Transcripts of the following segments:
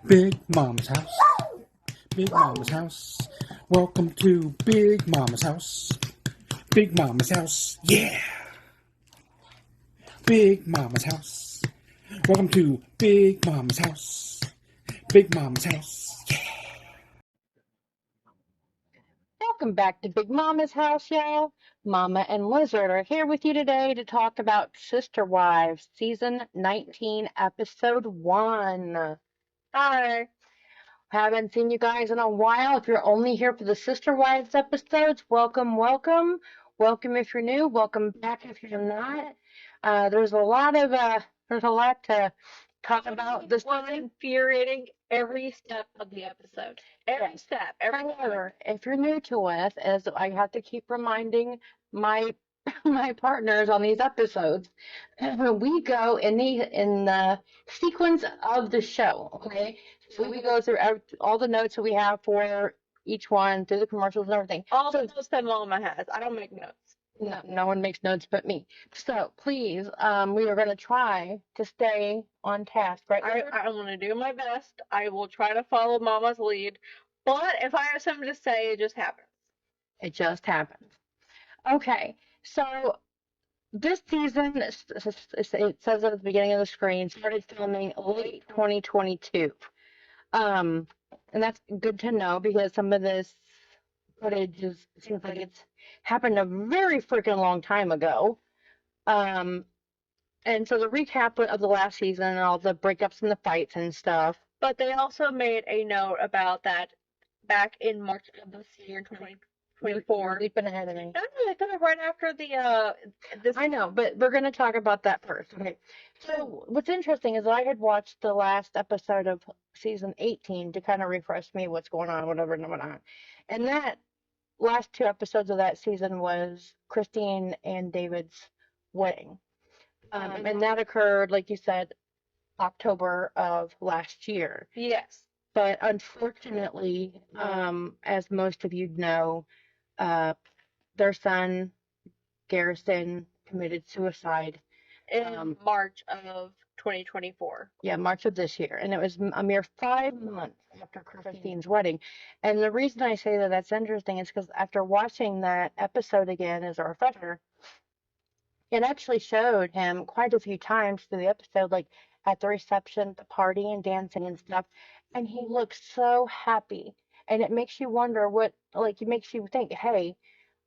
Big Mama's house. Big Mama's house. Welcome to Big Mama's house. Big Mama's house. Yeah. Big Mama's house. Welcome to Big Mama's house. Big Mama's house. Yeah. Welcome back to Big Mama's house, y'all. Mama and Lizard are here with you today to talk about Sister Wives, Season 19, Episode 1. Hi. Haven't seen you guys in a while. If you're only here for the Sister Wives episodes, welcome, welcome. Welcome if you're new. Welcome back if you're not. There's a lot to talk about this was season. infuriating every step of the episode. Every Yes. step. Every However, if you're new to us, as I have to keep reminding my my partners on these episodes, we go in the sequence of the show. Okay, so we go through all the notes that we have for each one, through the commercials and everything. all So the notes that Mama has. I don't make notes. no one makes notes but me. So please, we are going to try to stay on task, right? I'm going to do my best. I will try to follow Mama's lead. But if I have something to say, it just happens. It just happens. Okay, so this season, it says at the beginning of the screen, started filming late 2022. And that's good to know because some of this footage seems like it's happened a very freaking long time ago. And so the recap of the last season and all the breakups and the fights and stuff. But they also made a note about that back in March of this year, 2024. Leaping ahead of me. No, they did it right after this. I know, but we're going to talk about that first. Okay. So what's interesting is I had watched the last episode of season 18 to kind of refresh me what's going on, whatever and whatnot. And that last two episodes of that season was Christine and David's wedding. And that occurred, like you said, October of last year. Yes. But unfortunately, as most of you know, their son, Garrison, committed suicide in March of 2024. Yeah, March of this year. And it was a mere 5 months after Christine's wedding. And the reason I say that that's interesting is because after watching that episode again as a refresher, it actually showed him quite a few times through the episode, like at the reception, the party, and dancing and stuff. And he looks so happy. And it makes you wonder it makes you think, hey,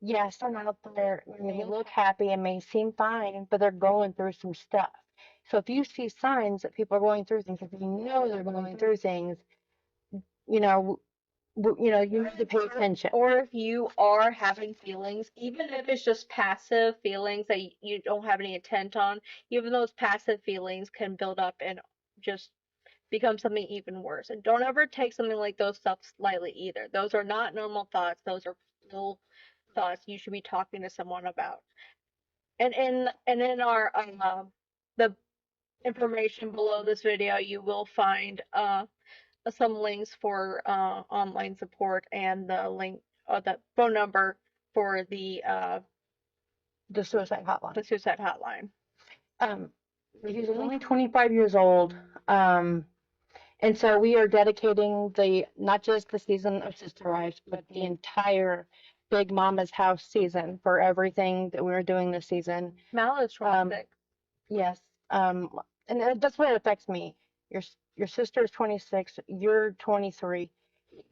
yes, they're out there, they look happy and may seem fine, but they're going through some stuff. So if you see signs that people are going through things, if you know they're going through things, you know, you need to pay attention. Or if you are having feelings, even if it's just passive feelings that you don't have any intent on, even those passive feelings can build up and just become something even worse. And don't ever take something like those stuff lightly either. Those are not normal thoughts. Those are still thoughts you should be talking to someone about. And in our the information below this video, you will find some links for online support and the phone number for the suicide hotline. The suicide hotline. He's only 25 years old. And so we are dedicating not just the season of Sister Wives, but the entire Big Mama's House season for everything that we're doing this season. Mal is 26. Yes. And that's what it affects me. Your sister is 26, you're 23.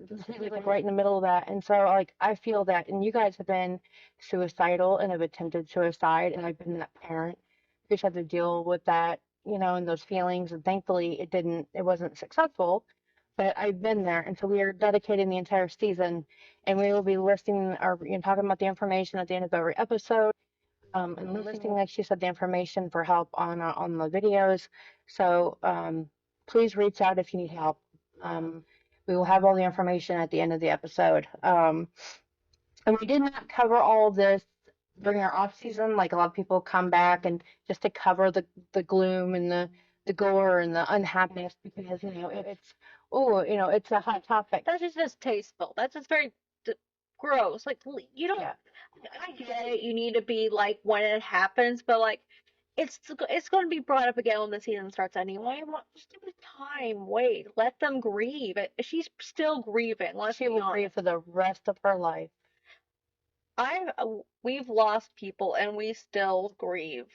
He's like right in the middle of that. And so like I feel that, and you guys have been suicidal and have attempted suicide, and I've been that parent who's had to deal with that, and those feelings, and thankfully it wasn't successful, but I've been there. And so we are dedicating the entire season, and we will be listing or talking about the information at the end of every episode. And listing, like she said, the information for help on the videos. So please reach out if you need help. We will have all the information at the end of the episode. And we did not cover all of this during our off season. Like a lot of people come back and just to cover the gloom and the gore and the unhappiness because it's a hot topic. That's just distasteful. That's just very gross. Like you don't. Yeah. I get it. You need to be like when it happens, but like it's going to be brought up again when the season starts anyway. Just give it time. Wait, let them grieve. She's still grieving. Let's She be will grieve honest. for the rest of her life. We've lost people and we still grieve.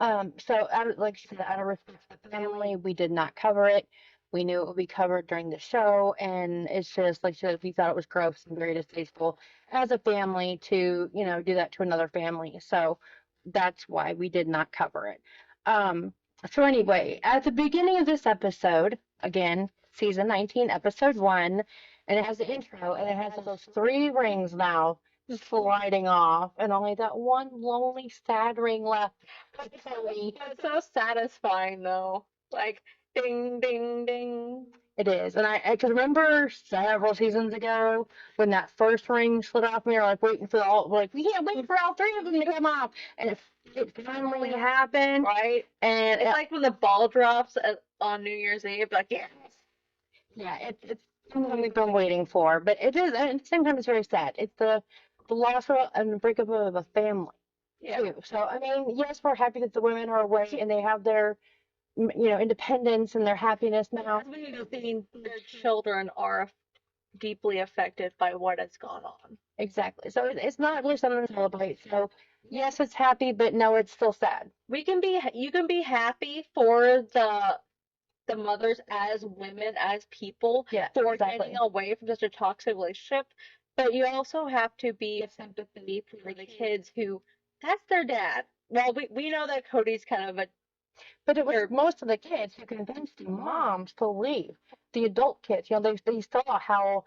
So like she said, out of respect for the family, we did not cover it. We knew it would be covered during the show, and it's just like she said, we thought it was gross and very distasteful as a family to, do that to another family. So that's why we did not cover it. Um, so anyway, at the beginning of this episode, again, season 19, episode 1, and it has the intro, and it has those 3 rings now just sliding off, and only that one lonely, sad ring left. It's so satisfying though. Like ding ding ding. It is, and I can remember several seasons ago when that first ring slid off. We were like waiting for we can't wait for all 3 of them to come off, and it finally happened. Right? And It's like when the ball drops on New Year's Eve, like yes. yeah, it's something we've been waiting for, but it is, and at the same time, it's very sad. It's the loss of and the breakup of a family Yeah. too. So I mean, yes, we're happy that the women are away and they have their independence and their happiness now. Their children are deeply affected by what has gone on. Exactly. So it's not really something to celebrate. So yes, it's happy, but no, it's still sad. You can be happy for the mothers as women, as people, Yeah, for exactly. getting away from such a toxic relationship. But you also have to be sympathy for the kids who that's their dad. Well, we know that Cody's kind of a But it was most of the kids who convinced the moms to leave. The adult kids, they saw how,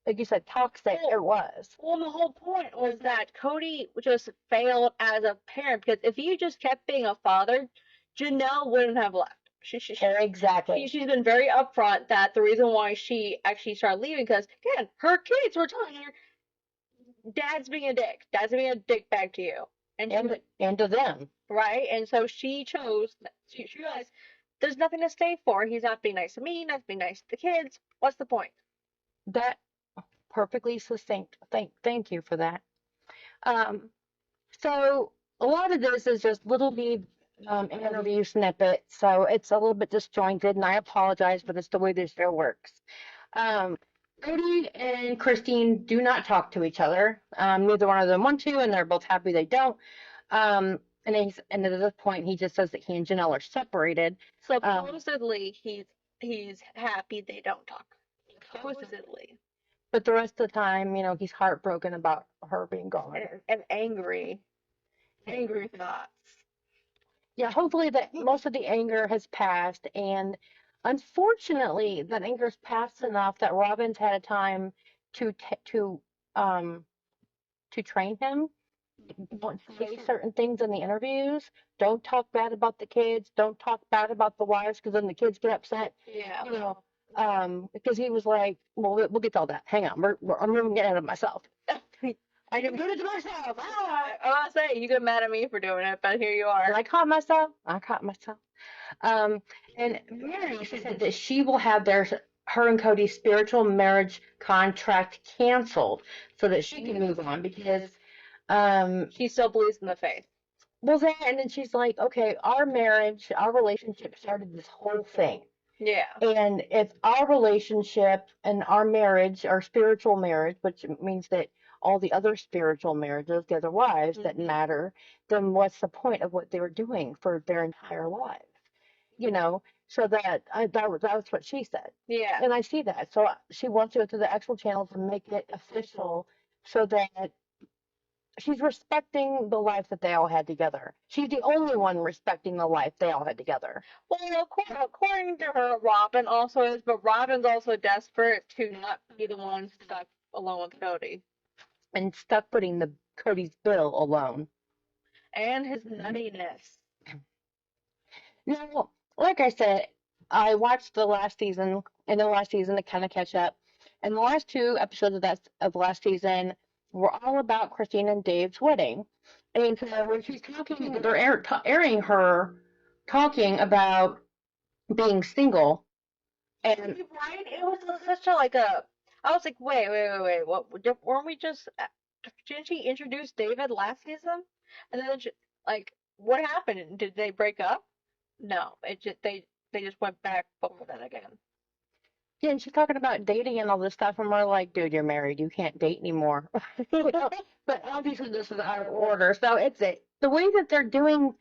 like you said, toxic it was. Well, the whole point was that Cody just failed as a parent because if he just kept being a father, Janelle wouldn't have left. Exactly. She's been very upfront that the reason why she actually started leaving because again her kids were telling her dad's being a dick, dad's being a dick back to you, and to them, right, and so she realized there's nothing to stay for. He's not being nice to me, not being nice to the kids. What's the point? That perfectly succinct. Thank you for that. So a lot of this is just little interview snippets, so it's a little bit disjointed, and I apologize, but it's the way this show works. Cody and Christine do not talk to each other. Neither one of them want to, and they're both happy they don't. And at this point, he just says that he and Janelle are separated. Supposedly, he's happy they don't talk. Supposedly. But the rest of the time, he's heartbroken about her being gone. And angry. Angry thoughts. Yeah, hopefully that most of the anger has passed, and unfortunately, that anger's passed enough that Robin's had a time to train him. Don't say certain things in the interviews. Don't talk bad about the kids. Don't talk bad about the wives, because then the kids get upset. Yeah. Because he was like, well, we'll get to all that. Hang on, I'm getting ahead of myself. I didn't do it to myself. I was gonna say you get mad at me for doing it, but here you are. And I caught myself. And Mary said that she will have her and Cody's spiritual marriage contract canceled so that she can move on because she still believes in the faith. Well, and then she's like, okay, our relationship started this whole thing. Yeah. And if our relationship and our marriage, our spiritual marriage, which means that all the other spiritual marriages, the other wives that matter, then what's the point of what they were doing for their entire lives? So that's what she said. Yeah. And I see that. So she wants to go to the actual channel to make it official so that she's respecting the life that they all had together. She's the only one respecting the life they all had together. Well, according to her, Robin also is, but Robin's also desperate to not be the one stuck alone with Cody. And stuck putting Cody's bill alone. And his nuttiness. Now, like I said, I watched the last season to kind of catch up. And the last 2 episodes of the last season were all about Christine and Dave's wedding. And so when she's talking, they're airing her talking about being single. And right, it was such a I was like, wait, what? Weren't we just? Didn't she introduce David last season? And then what happened? Did they break up? No, they just went back over that again. Yeah, and she's talking about dating and all this stuff, and we're like, dude, you're married. You can't date anymore. You know? But obviously, this is out of order. So the way that they're doing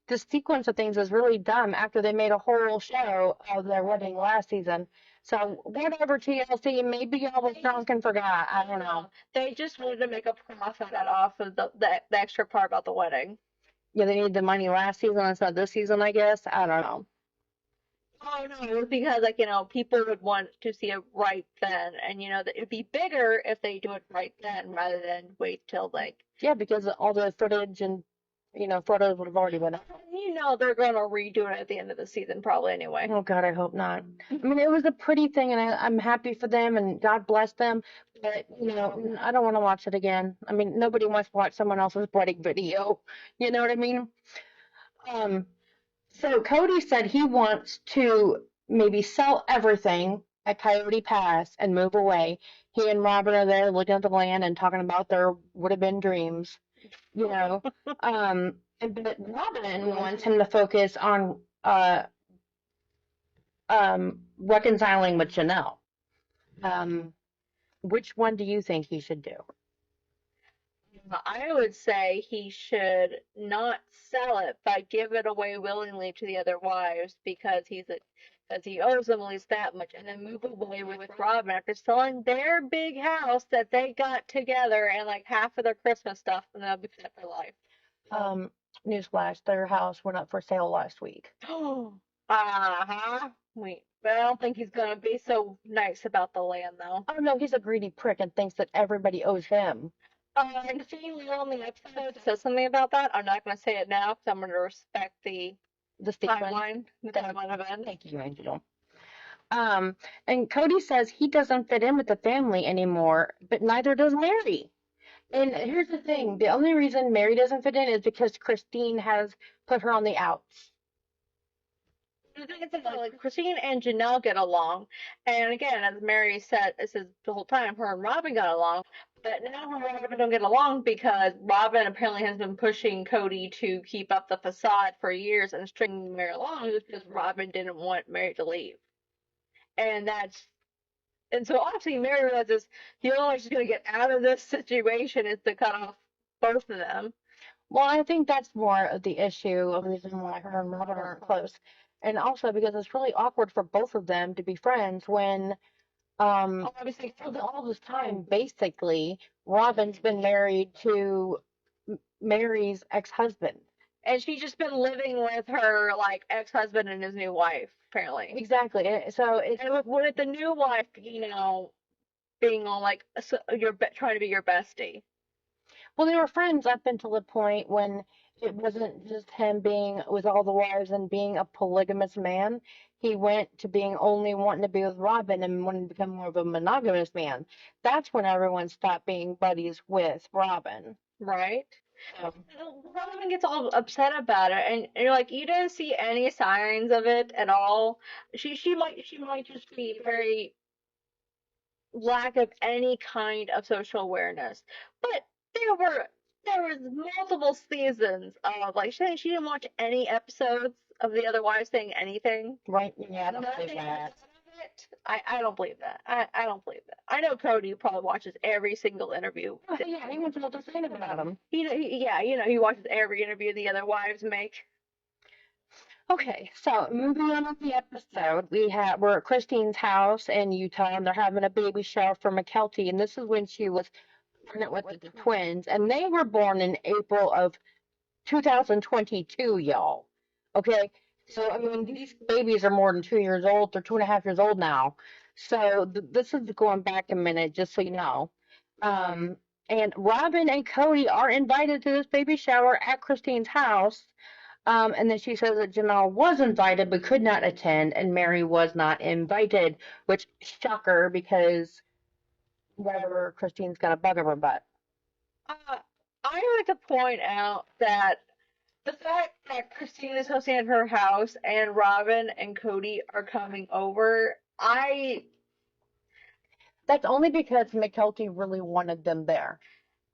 the sequence of things is really dumb after they made a whole show of their wedding last season. So whatever TLC, maybe y'all was drunk and forgot. I don't know. They just wanted to make a profit off of the extra part about the wedding. Yeah, they needed the money last season instead of this season, I guess. I don't know. Oh no, it was because like, people would want to see it right then, and that it'd be bigger if they do it right then rather than wait till like, Yeah, because all the footage and photos would have already been up. they're gonna redo it at the end of the season probably anyway. Oh God, I hope not. I mean, it was a pretty thing, and I'm happy for them, and God bless them. But I don't want to watch it again. I mean, nobody wants to watch someone else's wedding video. You know what I mean? Um, so Cody said he wants to maybe sell everything at Coyote Pass and move away. He and Robin are there looking at the land and talking about their would have been dreams. You know, but Robin wants him to focus on reconciling with Janelle. Which one do you think he should do? I would say he should not sell it, but give it away willingly to the other wives because he owes them at least that much, and then move away with Robin after selling their big house that they got together and like half of their Christmas stuff, and they'll be set for life. Newsflash, their house went up for sale last week. Uh-huh. Wait, but I don't think he's gonna be so nice about the land though. Oh no, he's a greedy prick and thinks that everybody owes him. And seeing the only episode says something about that. I'm not gonna say it now because I'm gonna respect the timeline of events. Thank you, Angel. And Cody says he doesn't fit in with the family anymore, but neither does Mary. And here's the thing, the only reason Mary doesn't fit in is because Christine has put her on the outs. The thing is that, like, Christine and Janelle get along, and again, as Mary said, this is the whole time, her and Robin got along, but now her and Robin don't get along because Robin apparently has been pushing Cody to keep up the facade for years and stringing Mary along just because Robin didn't want Mary to leave. And so obviously Mary realizes the only way she's going to get out of this situation is to cut off both of them. Well, I think that's more of the issue of the reason why her and Robin aren't close. And also because it's really awkward for both of them to be friends when obviously all this time basically Robin's been married to Mary's ex-husband. And she's just been living with her like ex-husband and his new wife, apparently. Exactly. So and with the new wife, being on like trying to be your bestie. Well, they were friends up until the point when it wasn't just him being with all the wives and being a polygamous man. He went to being only wanting to be with Robin and wanting to become more of a monogamous man. That's when everyone stopped being buddies with Robin. Right. Robin gets all upset about it, and you're like, you didn't see any signs of it at all. She might just be very lack of any kind of social awareness. But there was multiple seasons of like she didn't watch any episodes of the other wives saying anything. Right? Yeah, I don't believe that. I don't believe that. I don't believe that. I know Cody probably watches every single interview. Oh, yeah, he wants to know what they're saying about him. He watches every interview the other wives make. Okay, so moving on with the episode, we're at Christine's house in Utah, and they're having a baby shower for McKelty, and this is when she was pregnant with the twins, and they were born in April of 2022, y'all. Okay, so I mean these babies are more than 2 years old; they're 2.5 years old now. So this is going back a minute, just so you know. And Robin and Cody are invited to this baby shower at Christine's house. And then she says that Janelle was invited but could not attend, and Mary was not invited, which shocker because whatever, Christine's got a bug up her butt. I like to point out that the fact that Christine is hosting at her house and Robin and Cody are coming over, that's only because McKelty really wanted them there.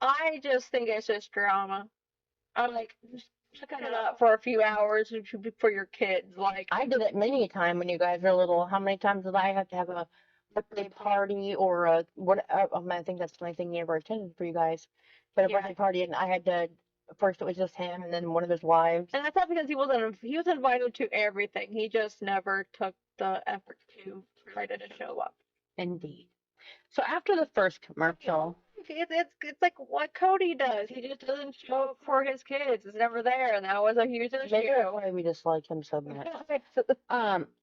I just think it's just drama. I'm like, Look it up for a few hours for your kids. Like, I did it many a time when you guys were little. How many times did I have to have a birthday party or a what? I think that's the only thing you ever attended for you guys. But a yeah. birthday party, and I had to. First, it was just him, and then one of his wives. And that's not because he was invited to everything. He just never took the effort to try to show up. Indeed. So after the first commercial, It's like what Cody does. He just doesn't show up for his kids. It's never there, and that was a huge maybe issue. that's why we dislike him so much.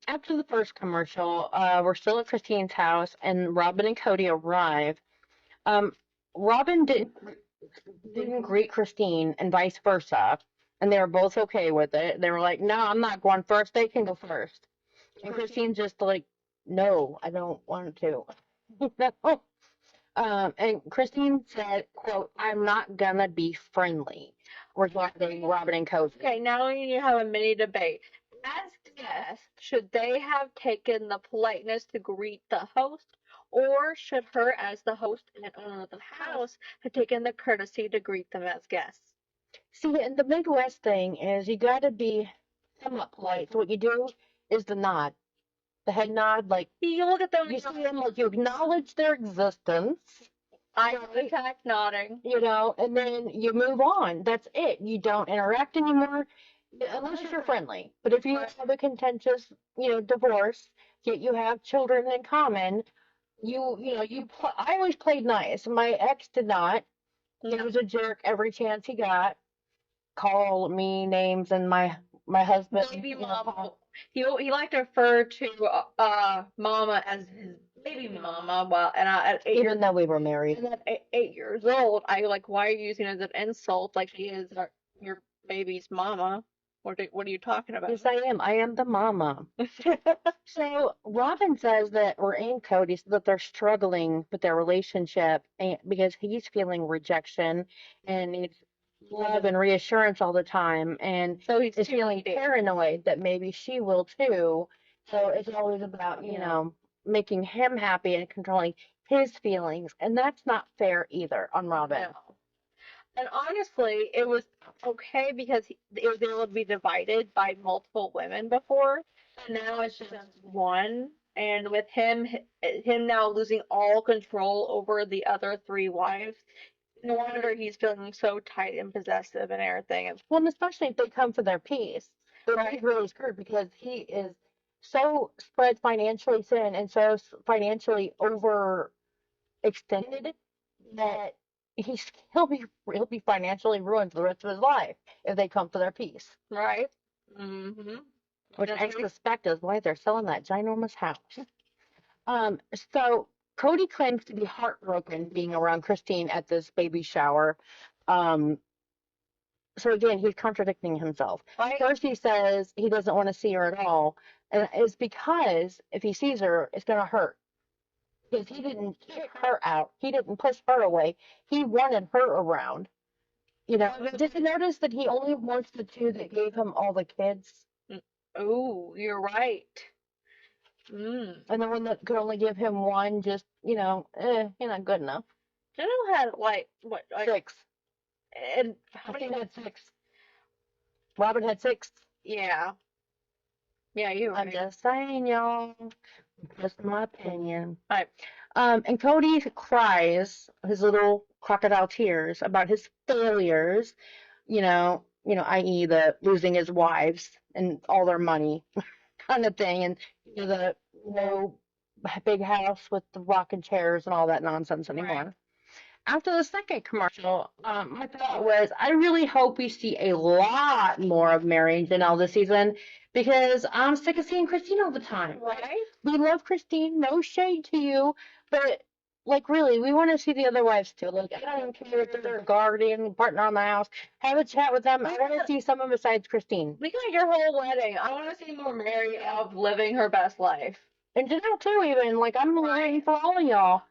After the first commercial, we're still at Christine's house, and Robin and Cody arrive. Robin didn't greet Christine, and vice versa, and they were both okay with it. They were like, "No, I'm not going first. They can go first." And Christine's just like, "No, I don't want to." No. And Christine said, "quote I'm not gonna be friendly," regarding Robin and Cody. Okay, now we need to have a mini debate. As guests, should they have taken the politeness to greet the host, or should her, as the host and owner of the house, have taken the courtesy to greet them as guests? See, and the Midwest thing is you got to be somewhat polite. So what you do is the head nod, like You look at them, you see them, like you acknowledge their existence, eye right? contact, nodding. And then you move on. That's it. You don't interact anymore unless you're friendly. But if you have a contentious, divorce, yet you have children in common, I always played nice. My ex did not. He was a jerk every chance he got. Call me names and my husband. Baby mama. He liked to refer to mama as his baby mama. Well, and at Even though we were married. and at 8 years old, I like, why are you using it as an insult? Like she is your baby's mama. What are you talking about? Yes, I am. I am the mama. So Robin says that, or Aunt Cody says that they're struggling with their relationship because he's feeling rejection and needs love and reassurance all the time, and So he's is too feeling needy. paranoid that maybe she will too. So it's always about, making him happy and controlling his feelings, and that's not fair either on Robin. No. And honestly, it was okay because it was able to be divided by multiple women before, and now it's just one. And with him now losing all control over the other three wives, no wonder he's feeling so tight and possessive and everything. Well, and especially if they come for their piece. Right. He's really screwed because he is so spread financially thin and so financially overextended that he'll be financially ruined for the rest of his life if they come for their piece. Right. Mm-hmm. Which I suspect is why they're selling that ginormous house. So Cody claims to be heartbroken being around Christine at this baby shower. So again, he's contradicting himself. Right. First, he says he doesn't want to see her at all, and it's because if he sees her, it's going to hurt. Because he didn't kick her out, he didn't push her away. He wanted her around. Did you notice that he only wants the two that gave him all the kids? Oh, you're right. Mm. And the one that could only give him one, just you're not good enough. Janelle had like what, like 6. and How many had 6? Robin had 6. yeah. Yeah, you're I'm right. just saying, y'all. Just my opinion. Right. And Cody cries his little crocodile tears about his failures, i.e. the losing his wives and all their money kind of thing, and the no big house with the rocking chairs and all that nonsense anymore. Right. After the second commercial, my thought was, I really hope we see a lot more of Mary and Janelle this season because I'm sick of seeing Christine all the time. Right? We love Christine, no shade to you, but really, we want to see the other wives too. Like, I don't even care if they're a guardian, partner on the house. Have a chat with them. I want to see someone besides Christine. We got your whole wedding. I want to see more Mary of living her best life. And Janelle too, even. Like, I'm rooting for all of y'all.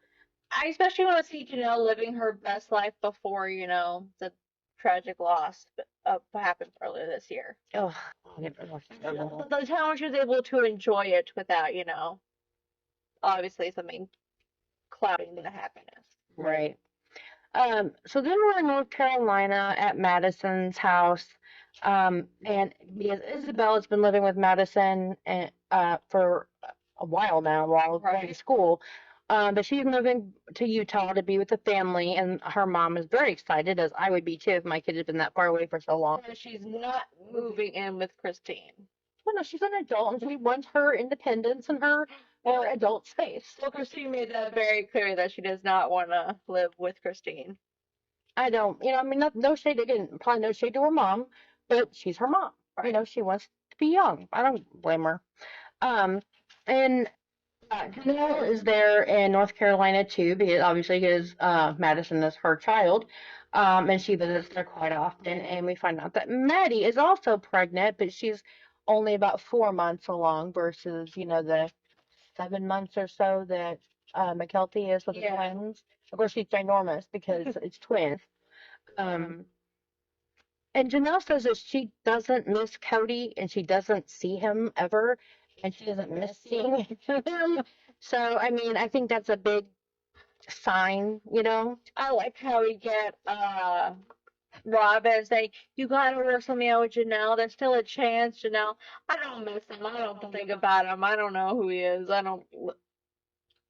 I especially want to see Janelle living her best life before, the tragic loss of what happened earlier this year. Oh, The time she was able to enjoy it without, obviously something clouding the happiness. right. So then we're in North Carolina at Madison's house. And because Isabella's been living with Madison and for a while now while going to school. But she's moving to Utah to be with the family, and her mom is very excited, as I would be too if my kid had been that far away for so long. And she's not moving in with Christine. Well, no, she's an adult, and she wants her independence and her adult space. Well, Christine made that very clear that she does not want to live with Christine. I don't, I mean, no shade again, probably no shade to her mom, but she's her mom. She wants to be young. I don't blame her. And Janelle is there in North Carolina too, because Madison is her child, and she visits there quite often. And we find out that Maddie is also pregnant, but she's only about 4 months along versus the 7 months or so that McKelty is with the twins. Of course, she's ginormous because it's twins. Um, and Janelle says that she doesn't miss Cody and she doesn't see him ever, and she doesn't miss seeing him. So, I mean, I think that's a big sign. I like how we get Robin saying, "You gotta work something out with Janelle. There's still a chance, Janelle. I don't miss him. I don't think about him. I don't know who he is. I don't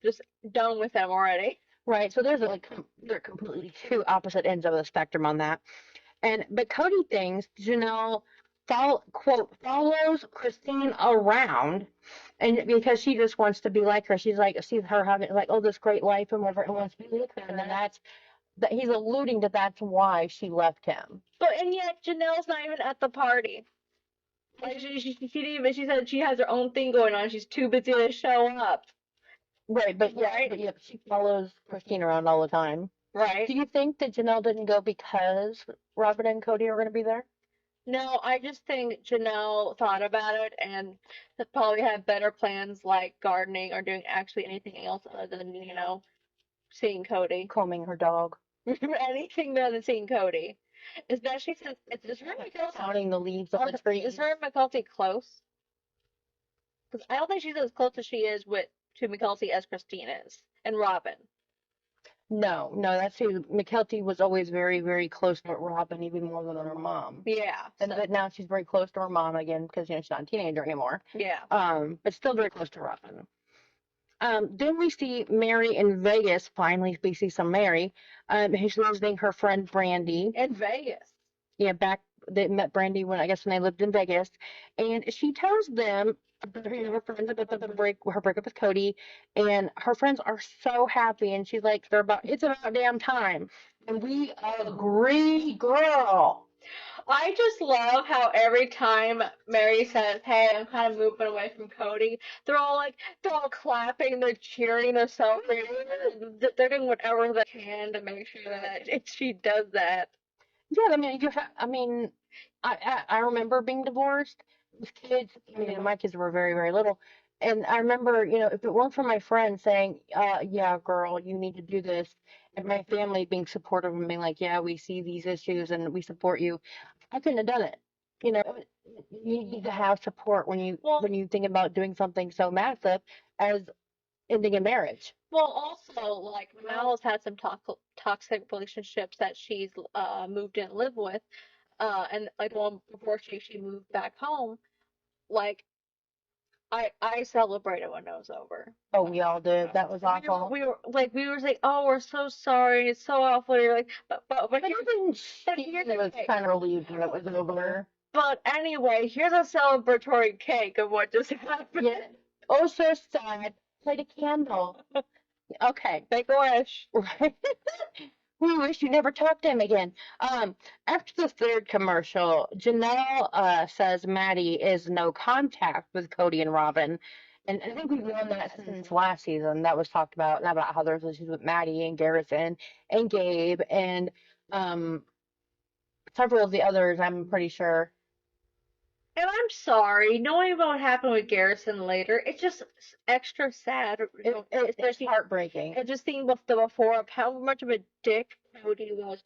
just done with him already." Right. So they're completely two opposite ends of the spectrum on that. But Cody thinks Janelle follows Christine around, and because she just wants to be like her. She's like, sees her having like, oh, this great life and whatever, and wants to be like her. And then that he's alluding to that's why she left him. And yet Janelle's not even at the party. Like she didn't even, she said she has her own thing going on. She's too busy to show up. Right, but she follows Christine around all the time. Right. Do you think that Janelle didn't go because Robin and Cody are going to be there? No, I just think Janelle thought about it and probably had better plans like gardening or doing actually anything else other than, seeing Cody. Combing her dog. Anything other than seeing Cody. Especially since is her and McKelty counting the leaves on the trees. Is her and McKelty close? Because I don't think she's as close as she is to McKelty as Christine is and Robin. No, that's who McKelty was always very, very close to Robin, even more than her mom. Yeah. But now she's very close to her mom again because she's not a teenager anymore. Yeah. But still very close to Robin. Then we see Mary in Vegas. Finally, we see some Mary. Who's visiting her friend Brandy. In Vegas. Yeah, they met Brandy when they lived in Vegas, and she tells them her friends about her breakup with Cody, and her friends are so happy, and she's like, it's about damn time, and we agree, girl. I just love how every time Mary says, "Hey, I'm kind of moving away from Cody," they're all clapping, they're cheering, they're celebrating, they're doing whatever they can to make sure that she does that. Yeah, I mean, I remember being divorced with kids. My kids were very, very little. And I remember, if it weren't for my friend saying, yeah, girl, you need to do this, and my family being supportive and being like, yeah, we see these issues and we support you, I couldn't have done it. You need to have support when you think about doing something so massive as ending a marriage. Well, also, Mal's had some toxic relationships that she's moved in and lived with, and the one before she moved back home, I celebrated when it was over. Oh, we all did. That was awful. We were like, oh, we're so sorry. It's so awful. You're like, but here's it was kind of relieved when it was over. But anyway, here's a celebratory cake of what just happened. Yeah. Oh, so sad. Light a candle. Okay. Make a wish. Right. We wish you never talked to him again. After the third commercial, Janelle says Maddie is no contact with Cody and Robin. And I think we've known that since last season. That was talked about, and about how there's issues with Maddie and Garrison and Gabe and several of the others, I'm pretty sure. And I'm sorry, knowing about what happened with Garrison later, it's just extra sad. It's heartbreaking. And just seeing before of how much of a dick Cody was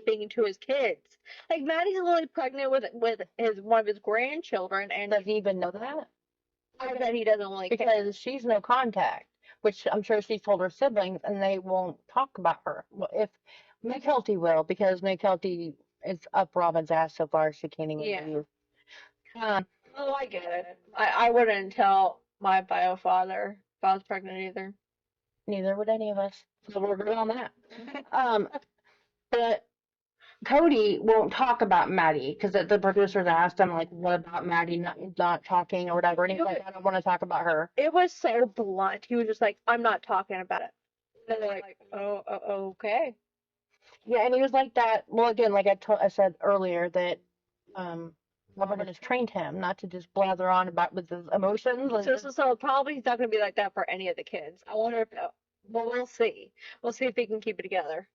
being to his kids. Like Maddie's literally pregnant with one of his grandchildren, and does he even know that? I bet he doesn't like because she's no contact, which I'm sure she's told her siblings, and they won't talk about her. Well, if McKelty will, because McKelty it's up Robin's ass so far she can't even Yeah. leave. Um, Oh, I get it. I wouldn't tell my bio father if I was pregnant either. neither would any of us. So we're good on that. Um, but Cody won't talk about Maddie because the producers asked him like, "What about Maddie not talking or whatever?" And he's like, "I don't want to talk about her." It was so blunt. He was just like, I'm not talking about it. And they're like, okay. Yeah, and he was like that. Well, again, like I said earlier, that um, Robin has trained him not to just blather on about with his emotions. So probably he's not going to be like that for any of the kids. I wonder if, well, we'll see. We'll see if he can keep it together.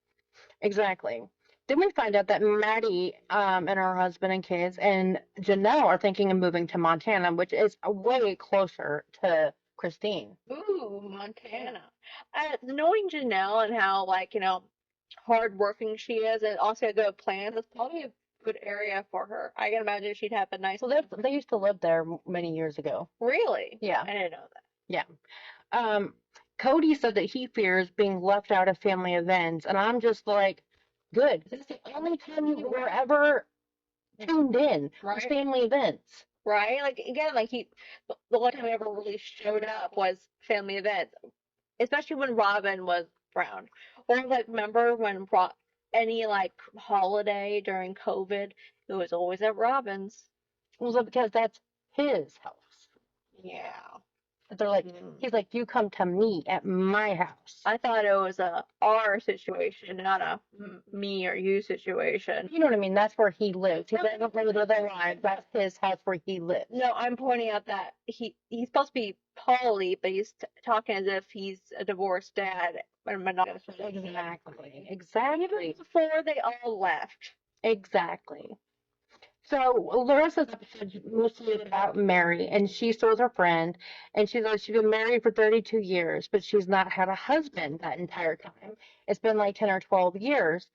Exactly. Then we find out that Maddie and her husband and kids and Janelle are thinking of moving to Montana, which is way closer to Christine. Ooh, Montana. Knowing Janelle and how, like, hardworking she is and also a good plan, that's probably a good area for her. I can imagine she'd have a nice. So they used to live there many years ago. Really? Yeah. I didn't know that. Yeah. Cody said that he fears being left out of family events, and I'm just like, good. This is the only time you were ever tuned in was Right. family events. Right? Like, again, like the one time he ever really showed up was family events, especially when Robin was around. Or, like, remember when any, like, holiday during COVID, it was always at Robin's. Well, because that's his house. Yeah. But they're like, he's like, you come to me at my house. I thought it was a our situation, not a me or you situation. You know what I mean? That's where he lives. He doesn't live with their lives. That's his house where he lives. No, I'm pointing out that he's supposed to be poly, but he's talking as if he's a divorced dad and monogamous. Exactly. Exactly. Before they all left. Exactly. So Larissa's episode is mostly about Mary, and she's with her friend, and she's like she's been married for 32 years, but she's not had a husband that entire time. It's been like 10 or 12 years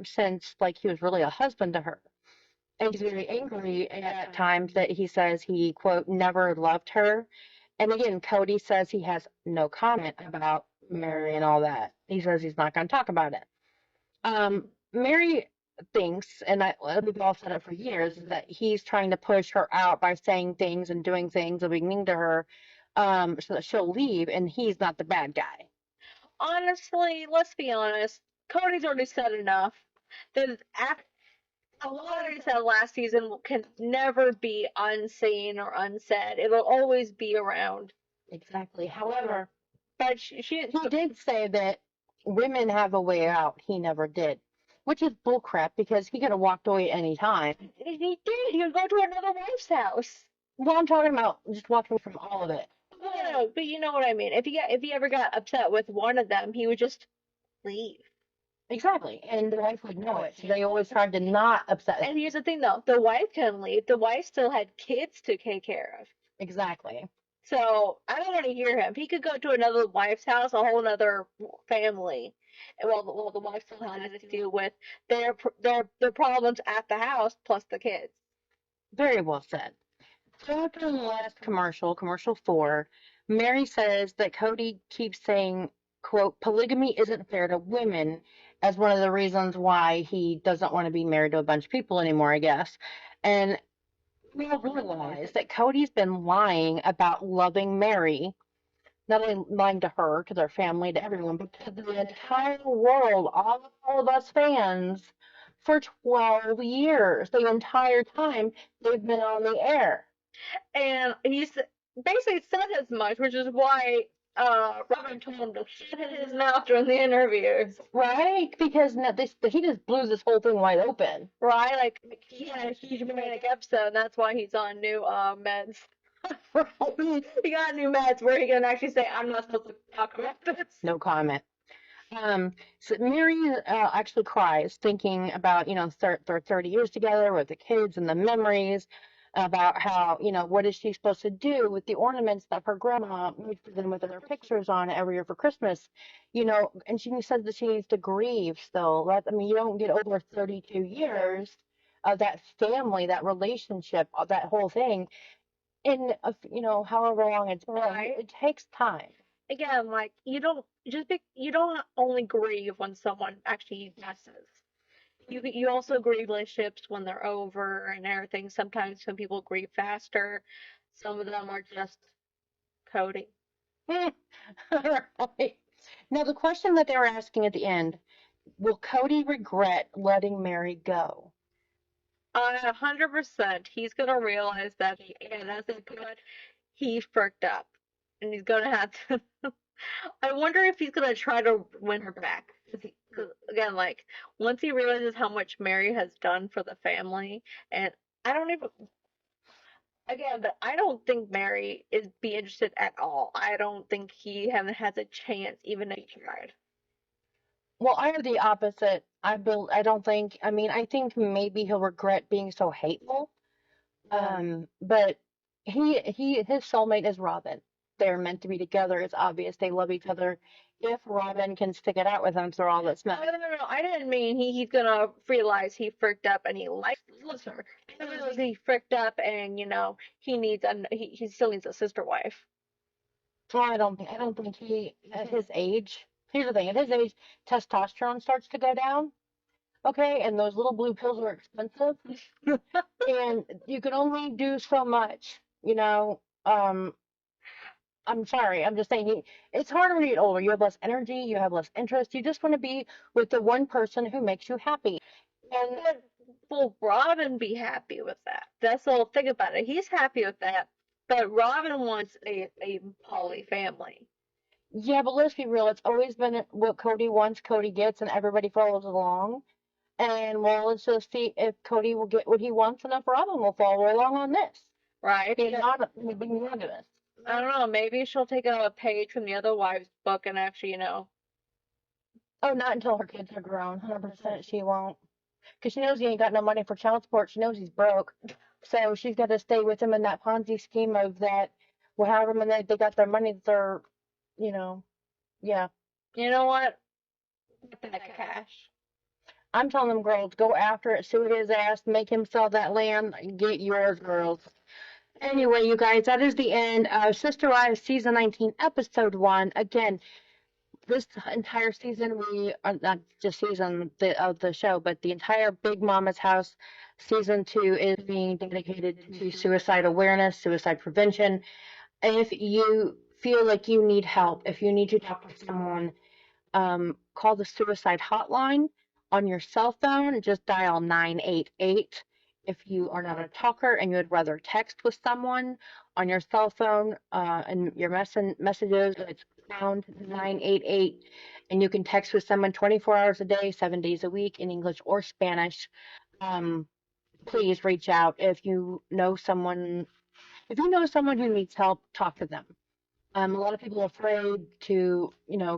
since like he was really a husband to her. And he's very angry at times that he says he, quote, never loved her. And again, Cody says he has no comment about Mary and all that. He says he's not going to talk about it. Mary thinks, and we've all said it for years, is that he's trying to push her out by saying things and doing things and being mean to her, so that she'll leave, and he's not the bad guy. Honestly, let's be honest. Cody's already said enough. That a lot of said last season can never be unseen or unsaid. It will always be around. Exactly. However, but he did say that women have a way out. He never did, which is bullcrap because he could have walked away any time. He did. He would go to another wife's house. Well, I'm talking about just walking from all of it. No, but you know what I mean. If he ever got upset with one of them, he would just leave. Exactly, and the wife would know it. So they always tried to not upset him. And here's the thing, though: the wife couldn't leave. The wife still had kids to take care of. Exactly. So I don't want to hear him. He could go to another wife's house, a whole other family, and while the wife still has to deal with their problems at the house plus the kids. Very well said. So after the last commercial 4, Mary says that Cody keeps saying, quote, polygamy isn't fair to women as one of the reasons why he doesn't want to be married to a bunch of people anymore, I guess. And we all realize that Cody's been lying about loving Mary, not only lying to her, to their family, to everyone, but to the entire world, all of us fans, for 12 years. The entire time they've been on the air. And he's basically said as much, which is why Robin told him to shut his mouth during the interviews. Right? Because he just blew this whole thing wide open. Right? Like, he had a huge manic episode, and that's why he's on new meds. He got new meds where he can actually say, I'm not supposed to talk about this. No comment. So Mary actually cries thinking about, their 30 years together with the kids and the memories about how, what is she supposed to do with the ornaments that her grandma made for them with their pictures on every year for Christmas, and she said that she needs to grieve still. You don't get over 32 years of that family, that relationship, that whole thing in, however long it's been. Right. It takes time. Again, like, you don't only grieve when someone actually passes. You also grieve relationships when they're over and everything. Sometimes some people grieve faster. Some of them are just coding. Right. Now, the question that they were asking at the end, will Cody regret letting Mary go? 100%. He's gonna realize that and as they put, he fricked up, and he's gonna have to. I wonder if he's gonna try to win her back. 'Cause again, like once he realizes how much Mary has done for the family, and I don't even again, but I don't think Mary is be interested at all. I don't think he haven't has a chance, even if he tried. Well, I have the opposite. I don't think, I mean, I think maybe he'll regret being so hateful. But his soulmate is Robin. They're meant to be together. It's obvious they love each other. If Robin can stick it out with him through all this mess. No. I didn't mean he's gonna realize he fricked up and he loves her. I realize he fricked up and he still needs a sister wife. So I don't think he, at his age, here's the thing, at his age, testosterone starts to go down. Okay, and those little blue pills are expensive. And you can only do so much, you know. I'm sorry, I'm just saying it's harder when you get older. You have less energy, you have less interest. You just want to be with the one person who makes you happy. And Will Robin be happy with that? That's the whole thing about it. He's happy with that, but Robin wants a poly family. yeah, but let's be real, it's always been what Cody wants, Cody gets, and everybody follows along. And well, let's just see if Cody will get what he wants and if Robin will follow along on this. Right? Being monogamous. I don't know. Maybe she'll take a page from the other wives' book and actually, Oh, not until her kids are grown. 100% she won't. Because she knows he ain't got no money for child support. She knows he's broke. So she's got to stay with him in that Ponzi scheme of that, well, however many they got their money that they're, you know, yeah. you know what? Get that cash. I'm telling them girls, go after it, sue his ass, make him sell that land, get yours, girls. Anyway, you guys, that is the end of Sister Wives Season 19, Episode 1. Again, this entire season, not just season of the show, but the entire Big Mama's House Season 2 is being dedicated to suicide awareness, suicide prevention. If you feel like you need help, if you need to talk to someone, call the suicide hotline on your cell phone. Just dial 988. If you are not a talker and you would rather text with someone on your cell phone and your messages, it's pound 988. And you can text with someone 24 hours a day, 7 days a week in English or Spanish. Please reach out if you know someone. If you know someone who needs help, talk to them. A lot of people are afraid to,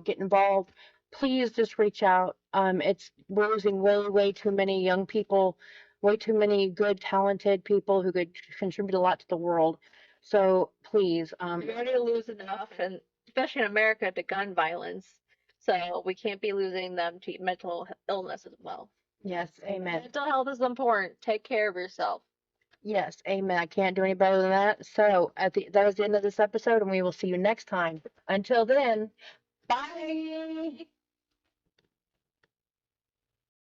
get involved. Please just reach out. We're losing way too many young people, way too many good, talented people who could contribute a lot to the world. So please, We already lose enough, and especially in America, to gun violence. So we can't be losing them to mental illness as well. yes, amen. Mental health is important. Take care of yourself. Yes, amen. I can't do any better than that. So that was the end of this episode, and we will see you next time. Until then, bye.